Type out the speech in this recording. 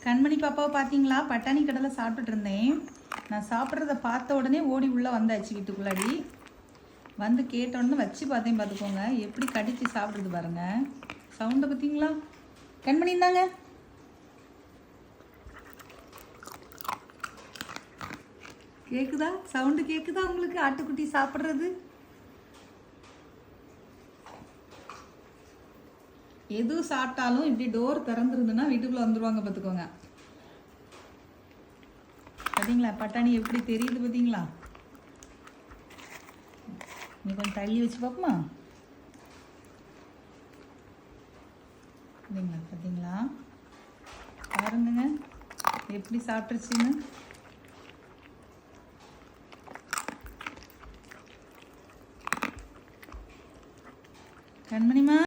கண்மணி பாப்பாவை பார்த்தீங்களா? பட்டாணி கடலை சாப்பிட்டுட்டு இருந்தேன். நான் சாப்பிட்றத பார்த்த உடனே ஓடி உள்ளே வந்தாச்சு வீட்டுக்குள்ளாடி. வந்து கேட்ட உடனே வச்சு பார்த்தேன். பார்த்துக்கோங்க எப்படி கடித்து சாப்பிட்றது பாருங்க. சவுண்டை பார்த்தீங்களா? கண்மணி இருந்தாங்க. கேட்குதா? சவுண்டு கேட்குதா உங்களுக்கு? ஆட்டுக்குட்டி சாப்பிட்றது எது சாப்பிட்டாலும் இப்படி டோர் திறந்துருந்துன்னா வீட்டுக்குள்ளே வந்துடுவாங்க. பார்த்துக்கோங்க. பார்த்தீங்களா பட்டாணி எப்படி தெரியுது? பார்த்தீங்களா? நீ கொஞ்சம் தள்ளி வச்சு பார்ப்போமா? இல்லைங்களா? பார்த்தீங்களா? பாருங்க எப்படி சாப்பிட்ருச்சுன்னு. கண்மணிமா